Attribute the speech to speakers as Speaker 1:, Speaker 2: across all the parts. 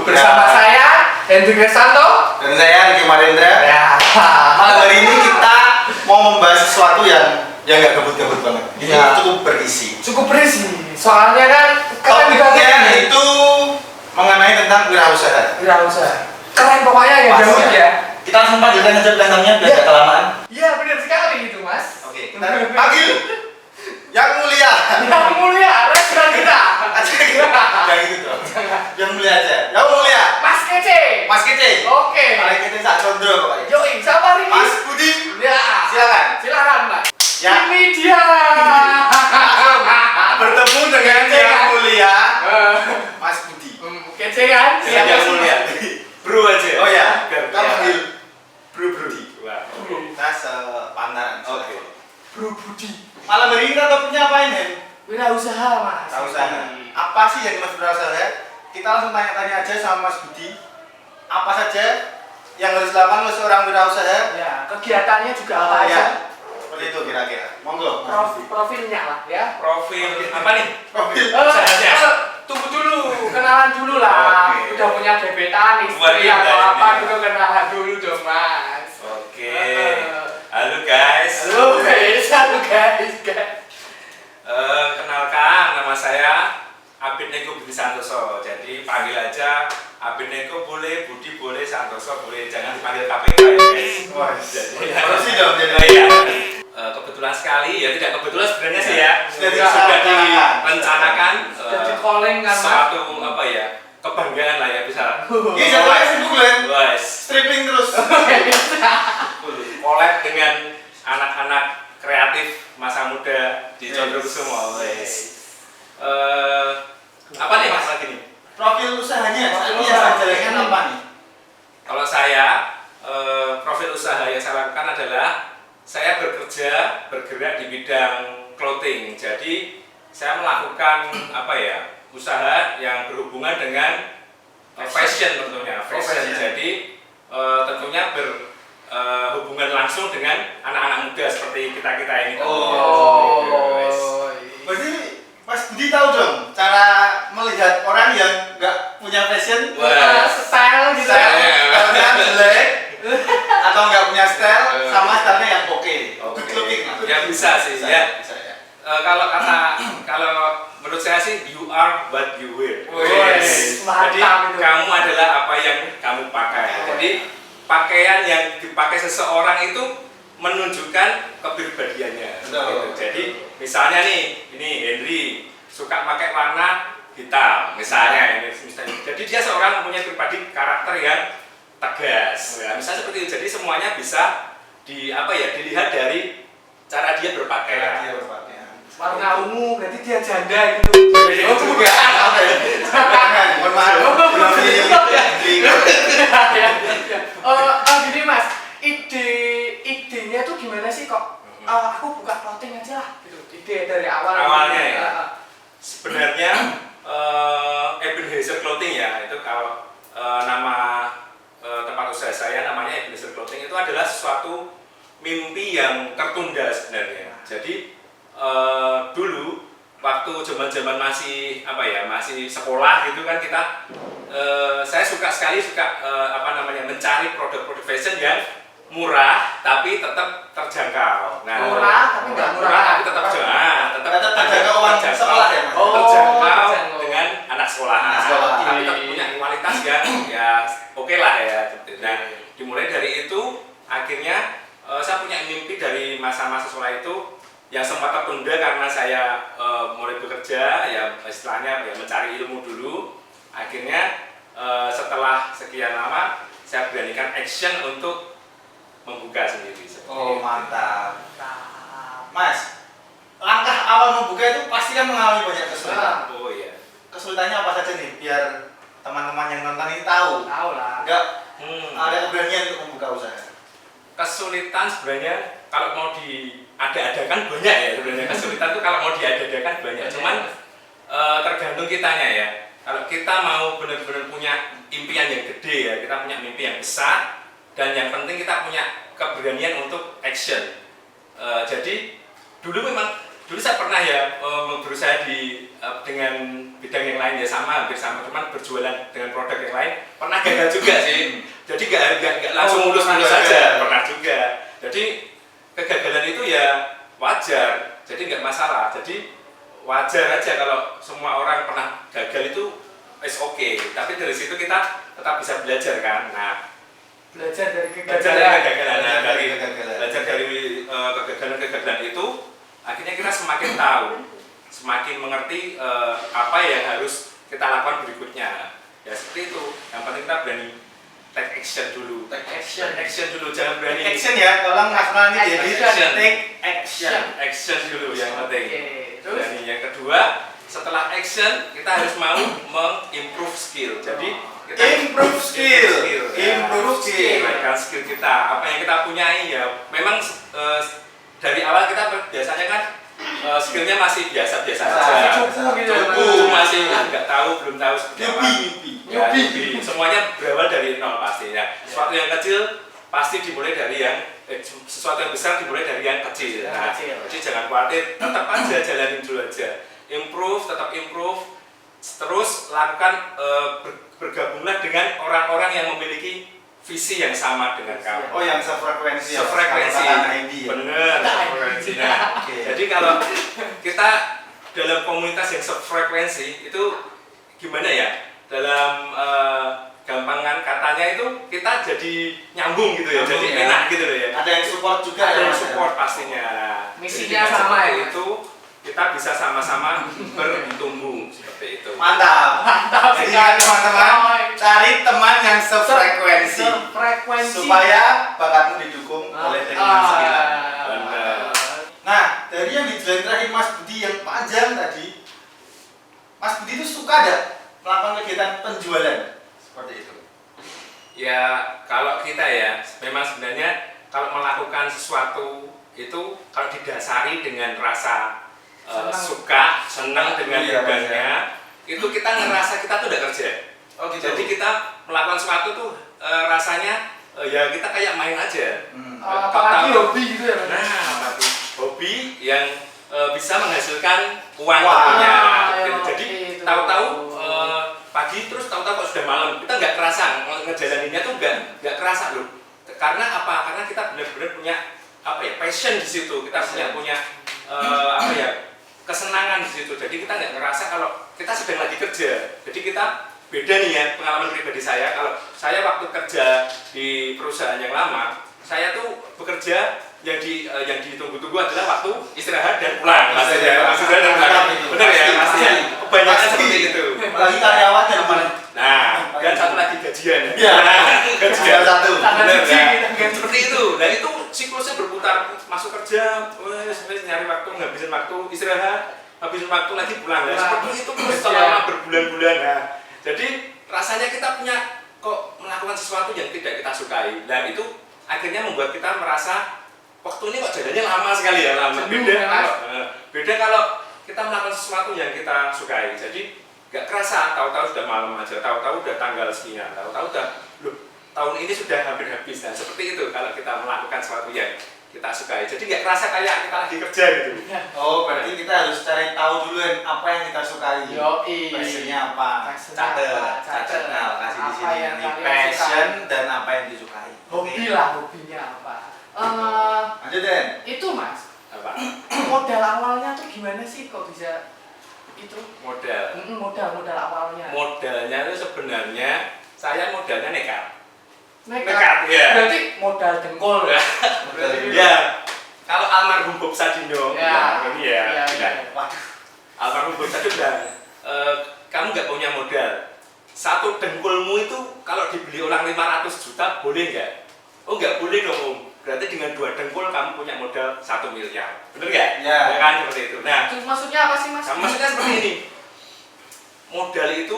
Speaker 1: bersama saya Hendrik Resanto
Speaker 2: dan saya Ricky Marendra.
Speaker 1: ya.
Speaker 2: Malam hari ini kita mau membahas sesuatu yang nggak gabut-gabut banget. Ini
Speaker 1: Ya.
Speaker 2: cukup berisi.
Speaker 1: Cukup berisi, soalnya kan
Speaker 2: Topiknya itu mengenai tentang wirausaha.
Speaker 1: wirausaha. Keren pokoknya ya
Speaker 2: Pas,
Speaker 1: Daud ya.
Speaker 2: Kita langsung panggilkan aja bintangnya biar gak kelamaan.
Speaker 1: Iya benar sekali itu mas.
Speaker 2: Oke, kita panggil yang mulia.
Speaker 1: Yang mulia, restoran kita.
Speaker 2: Aja gitu. Jangan gitu dong. Yang mulia aja. Yang mulia.
Speaker 1: Mas Kece.
Speaker 2: Mas Kece.
Speaker 1: Oke.
Speaker 2: Paling kece Sak Condro pokoknya.
Speaker 1: Yoi, siapa ini?
Speaker 2: Mas Budi.
Speaker 1: Ya.
Speaker 2: Silakan.
Speaker 1: Silakan Mas.
Speaker 2: Ya.
Speaker 1: Ini dia.
Speaker 2: Bertemu dengan
Speaker 1: Kece,
Speaker 2: yang
Speaker 1: kan?
Speaker 2: mulia Mas Budi.
Speaker 1: Kece kan?
Speaker 2: Dengan yang mulia.
Speaker 3: Bro aja.
Speaker 2: Oh ya,
Speaker 3: Biar
Speaker 2: kita panggil Bro Budi.
Speaker 3: Wah.
Speaker 2: Kita sepantaran.
Speaker 3: Oke.
Speaker 1: Bro Budi.
Speaker 2: Malam hari ini kita topiknya apain, Hen?
Speaker 1: Wirausaha Mas.
Speaker 2: Wirausaha. Apa sih yang dimaksud wirausaha? Kita langsung tanya-tanya aja sama Mas Budi. Apa saja yang harus dilakukan oleh seorang wirausaha?
Speaker 1: Ya, kegiatannya juga apa
Speaker 2: Ya,
Speaker 1: aja?
Speaker 2: seperti itu kira-kira. Monggo. Mas Budi.
Speaker 1: Profilnya lah ya.
Speaker 3: Profil apa nih?
Speaker 2: Profil.
Speaker 3: Usahanya.
Speaker 1: Tunggu dulu, kenalan dulu lah.
Speaker 3: Oke.
Speaker 1: Udah punya gebetan, istri
Speaker 3: Waduh,
Speaker 1: atau apa
Speaker 3: ini.
Speaker 1: gitu kenalan dulu dong Mas.
Speaker 3: Oke. Halo guys.
Speaker 1: Halo guys, halo guys.
Speaker 3: Kenalkan, nama saya Abid Neko Budi Santoso. Jadi panggil aja Abid Neko boleh, Budi boleh, Santoso boleh. Jangan dipanggil KPK ya guys.
Speaker 2: Wah,
Speaker 3: Jadi-
Speaker 2: terus sih dong jadi.
Speaker 3: Oh, iya. Kebetulan sekali ya, tidak kebetulan sebenarnya sih ya.
Speaker 2: Sudah
Speaker 3: Sudah
Speaker 2: direncanakan.
Speaker 3: direncanakan.
Speaker 1: Jadi calling kan Mas.
Speaker 3: Suatu apa ya, kebanggaan lah ya bisa.
Speaker 2: Ini jadwalnya sibuk, Len.
Speaker 3: Guys,
Speaker 2: Stripping terus.
Speaker 3: collab dengan anak-anak kreatif masa muda di Condrokusumo. Guys. Apa nih Mas lagi nih?
Speaker 2: Profil usahanya,
Speaker 1: Profil
Speaker 2: ini
Speaker 1: usaha.
Speaker 2: yang jalankan apa nih?
Speaker 3: Kalau saya profil usaha yang saya lakukan adalah saya bergerak di bidang clothing. Jadi saya melakukan apa ya, usaha yang berhubungan dengan fashion tentunya. Fashion.
Speaker 2: Fashion.
Speaker 3: Jadi tentunya berhubungan langsung dengan anak-anak muda seperti kita ini. Guys.
Speaker 2: Berarti Mas Budi tahu dong cara melihat orang yang nggak punya fashion,
Speaker 3: Wah.
Speaker 1: Style gitu.
Speaker 2: kalau nggak jelek atau nggak punya style,
Speaker 3: Eh.
Speaker 2: sama stylenya yang oke,
Speaker 3: Oke.
Speaker 2: good looking lah.
Speaker 3: Ya, bisa sih, ya.
Speaker 2: Bisa ya.
Speaker 3: Kalau menurut saya sih you are what you wear.
Speaker 1: Wes, mantap
Speaker 3: Jadi
Speaker 1: itu.
Speaker 3: kamu adalah apa yang kamu pakai. Jadi pakaian yang dipakai seseorang itu menunjukkan kepribadiannya.
Speaker 2: Betul.
Speaker 3: Gitu. Jadi misalnya nih, ini Henry suka pakai warna hitam, misalnya ini. Jadi dia seorang mempunyai pribadi karakter yang tegas. Ya, misalnya seperti itu. Jadi semuanya bisa dilihat dari cara dia berpakaian.
Speaker 2: Dia berpakaian.
Speaker 1: Warna ungu berarti dia janda gitu.
Speaker 2: Oh, bukan. Apa ya? Jangan, mohon maaf. Belum di
Speaker 1: Gini Mas, idenya tuh gimana sih kok? Aku buka clothing aja lah gitu. Ide dari awal.
Speaker 3: Awalnya ya. Sebenarnya Ebenezer Clothing ya, itu kalau nama tempat usaha saya namanya Ebenezer Clothing, itu adalah suatu mimpi yang tertunda sebenarnya. Jadi dulu waktu zaman-zaman masih masih sekolah gitu kan, saya suka mencari produk-produk fashion yang murah tapi tetap terjangkau.
Speaker 1: Murah tapi nggak murah.
Speaker 3: tapi tetap
Speaker 2: terjangkau orang sekolah ya, Mas?
Speaker 3: terjangkau
Speaker 1: terjangkau.
Speaker 3: dengan anak sekolah.
Speaker 2: Anak sekolah.
Speaker 3: Tapi tetap punya kualitas yang ya oke lah ya. Nah, dimulai dari itu akhirnya saya punya mimpi dari masa-masa sekolah itu yang sempat tertunda karena saya mulai bekerja, ya istilahnya ya mencari ilmu dulu. Akhirnya setelah sekian lama saya beranikan action untuk membuka sendiri.
Speaker 2: Oh, mantap. Mas, langkah awal membuka itu pasti kan mengalami banyak kesulitan.
Speaker 3: Oh iya.
Speaker 2: Kesulitannya apa saja nih biar teman-teman yang nonton ini tahu?
Speaker 1: Tahu lah.
Speaker 2: Enggak ada keberanian untuk membuka usaha.
Speaker 3: Kesulitan sebenarnya kalau mau diada-adakan banyak ya sebenarnya. Kesulitan itu kalau mau diada-adakan banyak. Cuman tergantung kitanya ya. Kalau kita mau benar-benar punya impian yang gede ya, kita punya mimpi yang besar, dan yang penting kita punya keberanian untuk action. Jadi dulu saya pernah ya berusaha dengan bidang yang lain ya sama, hampir sama, cuman berjualan dengan produk yang lain pernah gagal juga sih. Jadi nggak langsung mulus-mulus saja, pernah juga. Jadi kegagalan itu ya wajar, jadi nggak masalah. Jadi wajar aja kalau semua orang pernah gagal itu is okay. Tapi dari situ kita tetap bisa belajar kan. Nah,
Speaker 1: Belajar dari
Speaker 3: belajar dari
Speaker 1: kegagalan.
Speaker 3: kegagalan, nah, dari
Speaker 2: Kegagalan.
Speaker 3: belajar dari kegagalan-kegagalan itu akhirnya kita semakin tahu, semakin mengerti apa yang harus kita lakukan berikutnya. Ya seperti itu. Yang penting kita berani take action dulu.
Speaker 1: Take action.
Speaker 3: Dulu, jangan berani
Speaker 2: Action ya, tolong Mas Rani jadi
Speaker 3: Action.
Speaker 2: take action.
Speaker 3: action dulu yang penting.
Speaker 1: Oke, terus
Speaker 3: Dan yang kedua, setelah action kita harus mau mengimprove skill. Jadi kita
Speaker 2: Improve skill. Improve skill.
Speaker 3: Menaikkan skill kita. Apa yang kita punyai ya. Memang dari awal kita biasanya kan skillnya masih biasa-biasa saja. Cukup masih nggak tahu, belum tahu seperti apa. Ya, newbie. Semuanya berawal dari nol pasti ya. Sesuatu yang kecil pasti dimulai dari yang sesuatu yang besar dimulai dari yang kecil. Nah, jadi jangan khawatir, tetap aja jalanin dulu aja. Improve, tetap improve. Terus lakukan bergabunglah dengan orang-orang yang memiliki visi yang sama dengan kamu.
Speaker 2: Oh, yang sefrekuensi.
Speaker 3: Sefrekuensi.
Speaker 2: Ya.
Speaker 3: Bener, sefrekuensi. Nah,
Speaker 2: Oke.
Speaker 3: jadi kalau kita dalam komunitas yang sefrekuensi itu gimana ya? Dalam gampangan katanya itu kita jadi nyambung gitu ya,
Speaker 2: Nyambung
Speaker 3: jadi
Speaker 2: ya.
Speaker 3: enak gitu loh ya.
Speaker 2: Ada yang support juga.
Speaker 3: Ada
Speaker 2: ya,
Speaker 3: yang
Speaker 2: Mas, ya?
Speaker 3: support pastinya.
Speaker 1: Misinya
Speaker 3: Jadi,
Speaker 1: sama
Speaker 3: seperti
Speaker 1: ya?
Speaker 3: itu kita bisa sama-sama bertumbuh seperti itu.
Speaker 2: Mantap.
Speaker 1: Mantap
Speaker 2: Jadi
Speaker 1: sekali,
Speaker 2: teman-teman,
Speaker 1: Mas.
Speaker 2: cari teman yang sefrekuensi
Speaker 1: Sefrekuensi.
Speaker 2: supaya bakatmu didukung oleh teknik skill.
Speaker 3: Benar.
Speaker 2: Nah, dari yang dijelaskan terakhir Mas Budi yang panjang tadi, Mas Budi itu suka ada melakukan kegiatan penjualan seperti itu.
Speaker 3: Ya kalau kita ya memang sebenarnya kalau melakukan sesuatu itu kalau didasari dengan rasa suka, senang dengan
Speaker 2: Iya,
Speaker 3: bidangnya, itu kita ngerasa kita tuh udah kerja.
Speaker 2: Oh gitu.
Speaker 3: Jadi kita melakukan sesuatu tuh rasanya ya kita kayak main aja.
Speaker 1: Apalagi hobi gitu ya.
Speaker 3: Nah, apalagi hobi yang bisa menghasilkan uang
Speaker 2: Wah,
Speaker 3: tentunya.
Speaker 1: ya,
Speaker 3: Jadi
Speaker 1: itu.
Speaker 3: tahu-tahu pagi terus tahu-tahu kok sudah malam. Kita nggak kerasa ngejalaninnya tuh nggak kerasa loh. Karena apa? Karena kita benar-benar punya apa ya passion di situ. Kita punya apa ya kesenangan di situ. Jadi kita nggak ngerasa kalau kita sedang lagi kerja. Jadi kita beda nih ya pengalaman pribadi saya. Kalau saya waktu kerja di perusahaan yang lama, saya tuh bekerja yang ditunggu-tunggu adalah waktu istirahat dan pulang. Maksudnya istirahat dan pulang. Benar ya, pasti ya. Kebanyakan
Speaker 2: Pasti.
Speaker 3: seperti itu.
Speaker 2: Apalagi karyawan yang mana?
Speaker 3: Nah, dan satu lagi gajian ya.
Speaker 2: Iya.
Speaker 3: Gajian
Speaker 2: Satu.
Speaker 1: Tanggal
Speaker 3: Benar,
Speaker 1: cuci,
Speaker 3: ya.
Speaker 1: tanggal
Speaker 3: Seperti itu. Dan itu siklusnya berputar. Masuk kerja, wes nyari waktu, ngabisin waktu istirahat, habisin waktu lagi pulang. Nah, seperti itu terus selama berbulan-bulan. Nah, jadi rasanya kita punya kok melakukan sesuatu yang tidak kita sukai. Dan itu akhirnya membuat kita merasa waktu ini kok jalannya lama sekali ya, lama. Beda kalau kita melakukan sesuatu yang kita sukai. Jadi nggak kerasa, tahu-tahu sudah malam aja, tahu-tahu udah tanggal sekian, tahu-tahu udah loh tahun ini sudah hampir habis. Nah seperti itu kalau kita melakukan sesuatu yang kita sukai. Jadi nggak kerasa kayak kita lagi kerja gitu.
Speaker 2: Oh, berarti kita harus cari tahu dulu apa yang kita sukai.
Speaker 1: Yoi.
Speaker 2: Passionnya apa? Catat. Nah, kasih di
Speaker 1: Apa
Speaker 2: sini
Speaker 1: yang
Speaker 2: nih
Speaker 1: kalian
Speaker 2: passion
Speaker 1: sukai?
Speaker 2: dan apa yang disukai.
Speaker 1: Hobi lah, hobinya apa?
Speaker 2: Lanjut Den.
Speaker 1: Itu Mas,
Speaker 3: Apa?
Speaker 1: modal awalnya tuh gimana sih kok bisa itu?
Speaker 3: Modal.
Speaker 1: Modal awalnya.
Speaker 3: Modalnya itu sebenarnya saya modalnya nekat.
Speaker 1: Nekat.
Speaker 3: Ya.
Speaker 1: Berarti modal dengkul.
Speaker 3: Ya. Kalau almarhum Bob Sadino,
Speaker 1: Ya.
Speaker 3: ini ya.
Speaker 1: Ya,
Speaker 3: Udah.
Speaker 1: ya.
Speaker 2: Waduh.
Speaker 3: Almarhum Bob Sadino bilang, kamu nggak punya modal. Satu dengkulmu itu kalau dibeli orang 500 juta boleh nggak? Oh nggak boleh dong Om. Berarti dengan 2 dengkul kamu punya modal 1 miliar. Bener nggak?
Speaker 2: Ya.
Speaker 3: Ya kan seperti itu. Nah,
Speaker 1: Terus maksudnya apa sih Mas?
Speaker 3: maksudnya seperti ini. Modal itu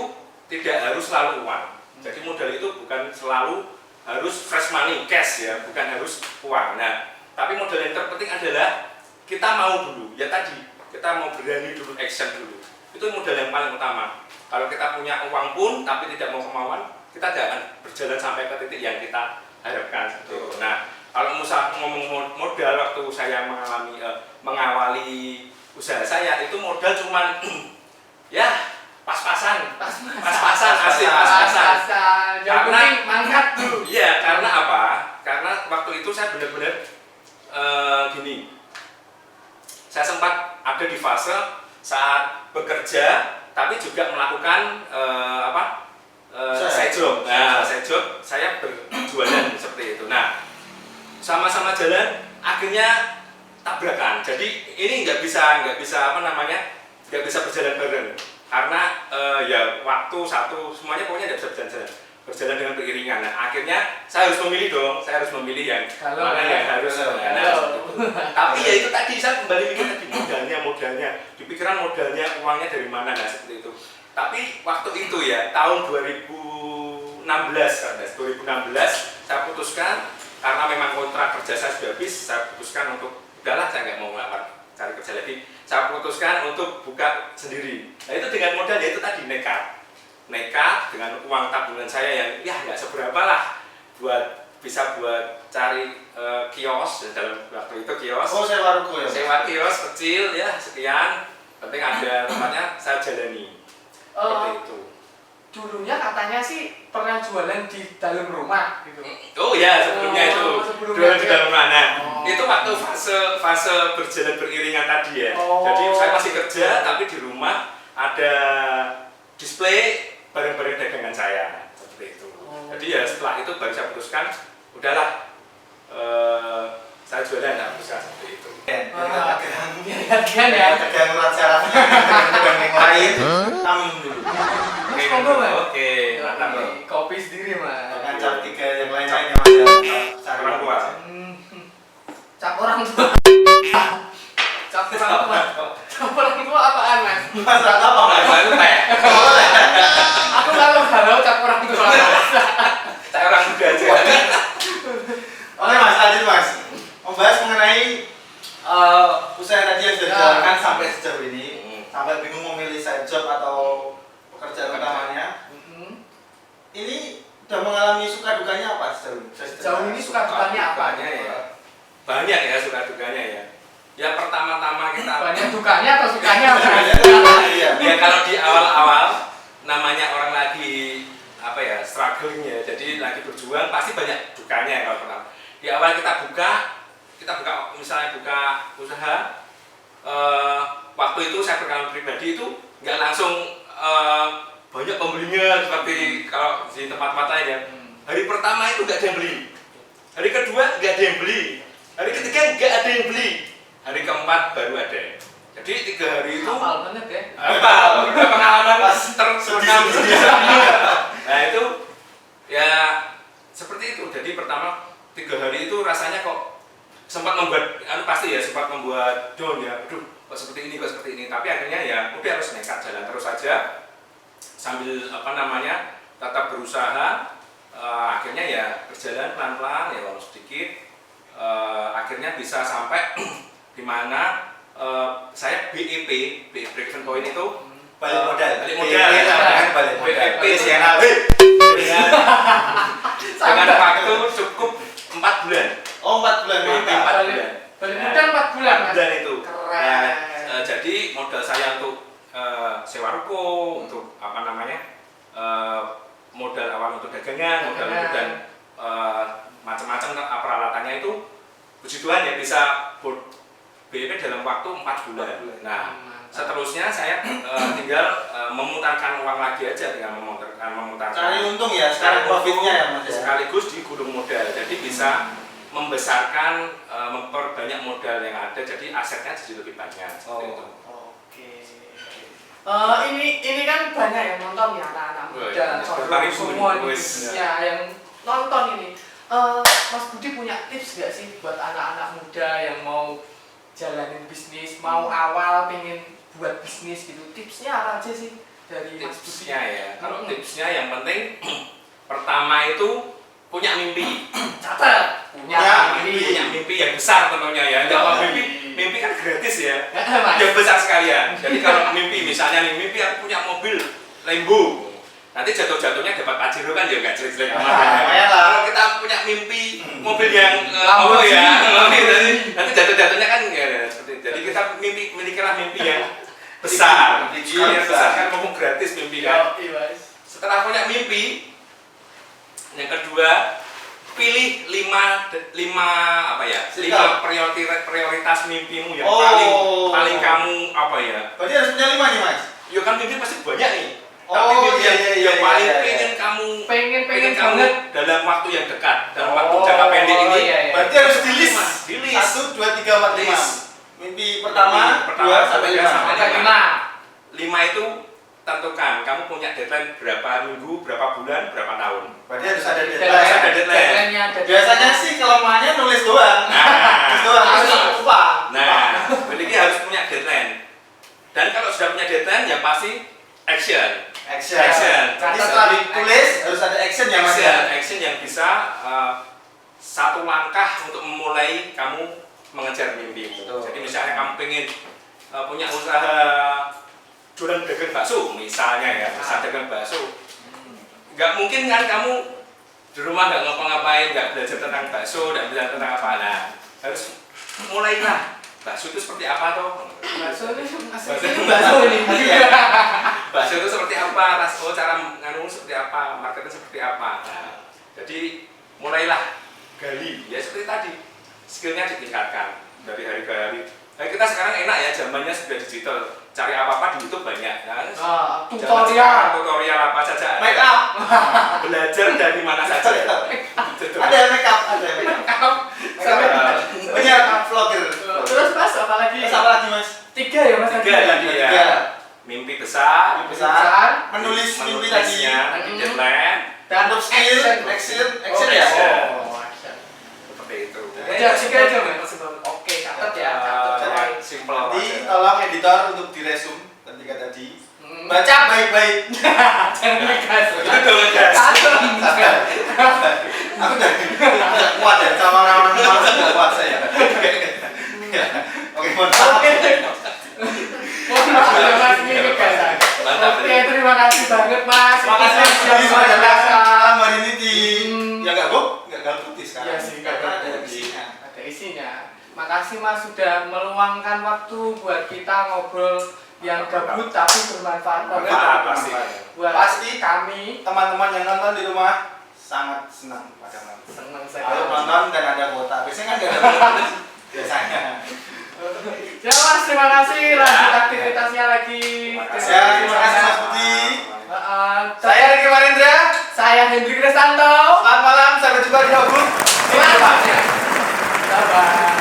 Speaker 3: tidak harus selalu uang. Jadi modal itu bukan selalu harus fresh money, cash ya, bukan harus uang. Nah, tapi modal yang terpenting adalah kita mau dulu. Ya tadi, kita mau berani dulu, action dulu. Itu modal yang paling utama. Kalau kita punya uang pun tapi tidak mau kemauan, kita tidak akan berjalan sampai ke titik yang kita harapkan. Gitu. Nah, kalau misal ngomong modal waktu saya mengawali usaha saya itu modal cuman Ya, pas-pasan.
Speaker 1: Pas-pasan.
Speaker 3: Asli pas-pasan.
Speaker 1: Yang
Speaker 3: Karena-
Speaker 1: penting mangkat dulu.
Speaker 3: Iya, karena apa? Karena waktu itu saya benar-benar gini. Saya sempat ada di fase saat bekerja, tapi juga melakukan side job. Nah, side job saya berjualan seperti itu. Nah, sama-sama jalan, akhirnya tabrakan. Jadi ini nggak bisa nggak bisa berjalan bareng. Karena ya waktu satu semuanya pokoknya nggak bisa berjalan dengan beriringan. Nah, akhirnya saya harus memilih dong. Saya harus memilih yang mana yang harus. Tapi ya itu tadi saya kembali mikir tadi modalnya. Di pikiran modalnya, uangnya dari mana, nah seperti itu. Tapi waktu itu ya tahun 2016 saya putuskan karena memang kontrak kerja saya sudah habis, saya putuskan untuk udahlah saya nggak mau ngelamar cari kerja lagi. Saya putuskan untuk buka sendiri. Nah itu dengan modal ya itu tadi nekat dengan uang tabungan saya yang ya nggak seberapa lah bisa buat cari kios dalam waktu itu kios.
Speaker 2: Oh, sewa ruko ya.
Speaker 3: Sewa kios kecil ya sekian, penting ada tempatnya saya jalani. Seperti itu.
Speaker 1: Dulunya katanya sih pernah jualan di dalam rumah gitu.
Speaker 3: Oh ya sebelumnya itu jualan di dalam mana?
Speaker 1: Oh.
Speaker 3: Itu waktu fase berjalan beriringan tadi ya.
Speaker 1: Oh.
Speaker 3: Jadi saya masih kerja tapi di rumah ada display barang-barang dagangan saya seperti itu.
Speaker 1: Oh.
Speaker 3: Jadi ya setelah itu baru saya putuskan udahlah saya jualan seperti itu.
Speaker 1: Lihat-lihat ya.
Speaker 2: Tegang urat sarafnya dengan yang lain. Tamin dulu.
Speaker 1: Mas monggo Mas.
Speaker 3: Oke, mantap bro.
Speaker 1: Kopi sendiri Mas.
Speaker 2: Ngacap tiga yang lain-lainnya Mas ya. Cari
Speaker 3: Orang tua.
Speaker 1: Cap orang tua. Cap orang tua. Cap orang tua apaan Mas?
Speaker 2: Mas apa Mas?
Speaker 3: Baru teh.
Speaker 1: Aku kalau galau cap orang tua.
Speaker 3: Saya orang muda aja.
Speaker 2: Oke Mas, lanjut Mas. Membahas mengenai usaha tadi yang sudah dijalankan sampai sejauh ini, sampai bingung memilih side job atau pekerjaan utamanya. Ini udah mengalami suka dukanya apa sejauh ini?
Speaker 1: Sejauh ini suka dukanya apa?
Speaker 3: Ya. Banyak ya suka dukanya ya. Ya pertama-tama kita
Speaker 1: Banyak dukanya atau sukanya Mas?
Speaker 2: Iya.
Speaker 3: ya kalau di awal-awal namanya orang lagi struggling ya, jadi lagi berjuang pasti banyak dukanya kalau pertama. Di awal kita buka misalnya buka usaha, waktu itu saya berpengalaman pribadi itu nggak langsung banyak pembelinya seperti kalau di tempat-tempat lain ya. Hari pertama itu nggak ada yang beli, hari kedua nggak ada yang beli, hari ketiga nggak ada yang beli, hari keempat baru ada. Jadi 3 hari itu
Speaker 1: Hafal banget ya.
Speaker 3: udah pengalaman tersenam.
Speaker 2: sedih.
Speaker 3: Nah itu ya seperti itu. Jadi pertama 3 hari itu rasanya kok sempat membuat pasti ya sempat membuat down ya. Aduh kok seperti ini. Tapi akhirnya ya udah harus nekat jalan terus saja sambil tetap berusaha. Akhirnya ya berjalan pelan-pelan ya walau sedikit. Akhirnya bisa sampai di mana saya BEP break-even point itu
Speaker 2: Balik modal.
Speaker 3: balik modal. BEP Siena dengan waktu cukup 4 bulan.
Speaker 2: Oh, 4 bulan
Speaker 3: BEP
Speaker 2: mantap.
Speaker 3: 4 bulan.
Speaker 1: Balik modal 4 bulan Mas.
Speaker 3: bulan itu.
Speaker 1: Keren.
Speaker 3: Jadi modal saya untuk sewa ruko, untuk modal awal untuk dagangan, modal dan macam-macam peralatannya itu puji Tuhan ya bisa BEP dalam waktu 4 bulan. Nah, seterusnya saya tinggal memutarkan uang lagi aja, tinggal memutarkan.
Speaker 2: Cari untung ya, sekarang profitnya ya Mas ya.
Speaker 3: Sekaligus digulung modal, jadi bisa membesarkan, memperbanyak modal yang ada, jadi asetnya jadi lebih banyak. Seperti itu.
Speaker 1: Oke. Ini kan banyak yang nonton ya anak-anak muda,
Speaker 3: berbagai
Speaker 1: semua
Speaker 3: budi,
Speaker 1: ya yang nonton ini. Mas Budi punya tips nggak sih buat anak-anak muda yang mau jalanin bisnis, mau awal pengen buat bisnis gitu? Tipsnya apa aja sih dari Mas Budi?
Speaker 3: Tipsnya ya, kalau tipsnya yang penting pertama itu punya mimpi.
Speaker 1: Catat.
Speaker 3: Punya mimpi yang besar tentunya ya. Kalau mimpi kan gratis ya. Yang besar sekalian. Jadi kalau mimpi misalnya mimpi aku punya mobil Lambo. Nanti jatuh-jatuhnya dapat Pajero kan ya nggak jelek-jelek amat. Kalau kita punya mimpi mobil yang Lambo ya, nanti jatuh-jatuhnya kan ya seperti. Jadi kita milikilah mimpi yang besar.
Speaker 2: Mimpi
Speaker 3: Sekalian
Speaker 2: besar.
Speaker 3: besar kan ngomong gratis mimpi kan.
Speaker 1: Iya, Mas.
Speaker 3: Setelah punya mimpi, yang kedua pilih 5 apa ya? 5 prioritas mimpimu yang paling kamu apa ya?
Speaker 2: Berarti harus punya 5 nih, Mas.
Speaker 3: Ya kan mimpi pasti banyak nih.
Speaker 2: Oh,
Speaker 3: Tapi mimpi
Speaker 2: iya,
Speaker 3: yang paling
Speaker 2: iya.
Speaker 3: pengen kamu
Speaker 1: Pengen
Speaker 3: kamu
Speaker 1: banget.
Speaker 3: dalam waktu yang dekat, dalam waktu jangka pendek ini.
Speaker 1: Iya, iya.
Speaker 2: Berarti harus di list.
Speaker 3: Di list.
Speaker 2: 1 2 3 4 5.
Speaker 3: List.
Speaker 2: Mimpi pertama 2 sampai 5.
Speaker 1: Sampai 5.
Speaker 3: 5 itu tentukan kamu punya deadline berapa minggu, berapa bulan, berapa tahun.
Speaker 2: Berarti harus ada
Speaker 3: Harus
Speaker 2: deadline.
Speaker 3: ada deadline.
Speaker 1: Deadline-nya ada.
Speaker 2: Biasanya sih kelemahannya nulis doang. Nulis doang,
Speaker 1: Harus.
Speaker 2: terus lupa.
Speaker 3: Nah, jadi harus punya deadline. Dan kalau sudah punya deadline, ya pasti action.
Speaker 2: Action.
Speaker 3: Action.
Speaker 2: Jadi setelah ditulis harus ada action ya, Mas.
Speaker 3: Action yang bisa satu langkah untuk memulai kamu mengejar mimpimu.
Speaker 2: Betul.
Speaker 3: Jadi misalnya kamu pengen punya usaha jualan dagang bakso, misalnya ya, usaha dagang bakso. Nggak mungkin kan kamu di rumah nggak ngapa-ngapain, nggak belajar tentang bakso, nggak belajar tentang apa. Nah, harus mulailah. Bakso itu seperti apa toh?
Speaker 1: Bakso ini
Speaker 3: Bakso.
Speaker 1: bakso ini.
Speaker 3: Bakso itu seperti apa? Cara nganu seperti apa? Marketnya seperti apa? Nah, jadi mulailah gali. Ya seperti tadi, skillnya ditingkatkan dari hari ke hari. Nah, kita sekarang enak ya, zamannya sudah digital. Cari apa-apa di YouTube banyak. Nah, tutorial apa saja.
Speaker 2: Make up.
Speaker 3: Belajar dari mana saja.
Speaker 2: Ada make up, ada make up. Banyak vlogger.
Speaker 1: Terus Mas apa lagi?
Speaker 2: Terus apa lagi, Mas?
Speaker 1: 3 ya Mas?
Speaker 3: 3 tadi ya.
Speaker 2: 3.
Speaker 3: Mimpi besar,
Speaker 2: Mimpi besar, menulis mimpi tadi.
Speaker 3: tadi deadline,
Speaker 1: Dan
Speaker 2: Untuk skill, action ya.
Speaker 1: Oh, action.
Speaker 3: seperti itu.
Speaker 1: Udah 3 aja Mas. Oke, catat ya. Catat.
Speaker 3: Simple
Speaker 2: Nanti
Speaker 3: aja.
Speaker 2: tolong editor untuk diresum ketika tadi. Baca baik-baik.
Speaker 1: Jangan ngegas.
Speaker 3: Itu udah ngegas.
Speaker 2: Aku udah nggak kuat ya sama orang-orang malas nggak kuat saya. Oke, mohon maaf.
Speaker 1: Mohon maaf ya Mas, ini ngegas.
Speaker 3: Mantap.
Speaker 1: Oke, terima kasih banget Mas.
Speaker 2: Terima kasih Mas
Speaker 1: Sudah
Speaker 2: Budi sudah
Speaker 1: berjasa.
Speaker 2: datang hari ini di ya nggak gabut sekarang.
Speaker 1: Iya sih, nggak
Speaker 2: karena ada
Speaker 1: gabut.
Speaker 2: isinya.
Speaker 1: Ada isinya. Makasih Mas sudah meluangkan waktu buat kita ngobrol yang gabut tapi bermanfaat banget.
Speaker 3: Bermanfaat, pasti.
Speaker 1: Buat
Speaker 2: Pasti.
Speaker 1: kami
Speaker 2: Teman-teman yang nonton di rumah sangat senang pada malam.
Speaker 1: senang
Speaker 2: Ayo
Speaker 1: sekali.
Speaker 2: nonton dan ada kuota. Biasanya kan nggak ada kuota. Biasanya.
Speaker 1: Ya Mas, terima kasih. Lanjut aktivitasnya lagi.
Speaker 2: Ya, terima kasih Mas Budi.
Speaker 1: Saya
Speaker 2: Ricky Marindra.
Speaker 1: saya Hendrik Restanto.
Speaker 2: Selamat malam, sampai jumpa di Hobut.
Speaker 1: Selamat ya. Bye.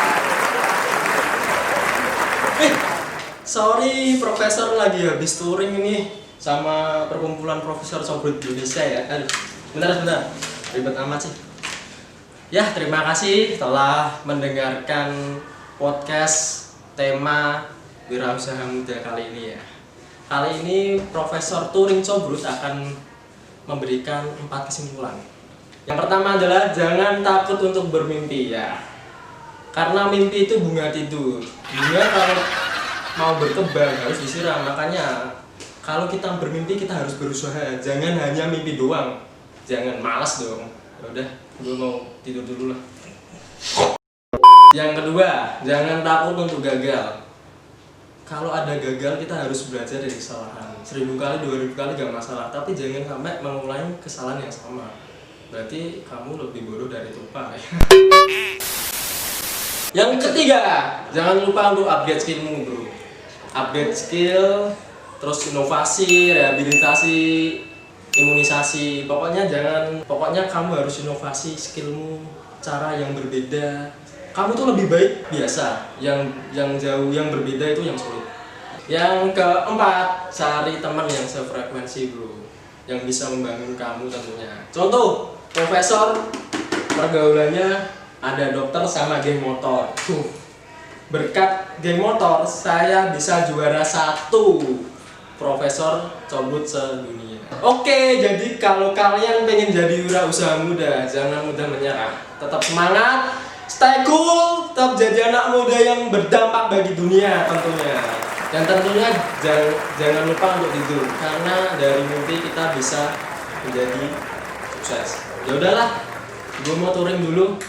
Speaker 4: Sorry, profesor lagi habis touring ini sama perkumpulan profesor Sobrut Indonesia ya. Aduh, sebentar. Ribet amat sih. Ya, terima kasih telah mendengarkan podcast tema Wirausaha Muda kali ini ya. Kali ini Profesor Touring Sobrut akan memberikan 4 kesimpulan. Yang pertama adalah jangan takut untuk bermimpi ya. Karena mimpi itu bunga tidur. Bunga kalau mau berkembang harus disiram. Makanya kalau kita bermimpi kita harus berusaha. Jangan hanya mimpi doang. Jangan malas dong. Ya udah, gue mau tidur dulu lah. Yang kedua, jangan takut untuk gagal. Kalau ada gagal kita harus belajar dari kesalahan. 1000 kali, 2000 kali gak masalah. Tapi jangan sampai mengulangi kesalahan yang sama. Berarti kamu lebih bodoh dari tupai. Yang ketiga, jangan lupa untuk upgrade skillmu bro. Upgrade skill, terus inovasi, rehabilitasi, imunisasi. Pokoknya kamu harus inovasi skillmu, cara yang berbeda. Kamu tuh lebih baik biasa. Yang jauh, yang berbeda itu yang sulit. Yang keempat, cari teman yang sefrekuensi bro, yang bisa membangun kamu tentunya. Contoh, profesor pergaulannya ada dokter sama geng motor. Berkat geng motor saya bisa juara 1 profesor Cobrut sedunia. Oke, jadi kalau kalian pengen jadi wirausaha muda, jangan mudah menyerah. Tetap semangat, stay cool, tetap jadi anak muda yang berdampak bagi dunia tentunya. Dan tentunya jangan lupa untuk tidur, karena dari mimpi kita bisa menjadi sukses. Ya udahlah, gue mau touring dulu.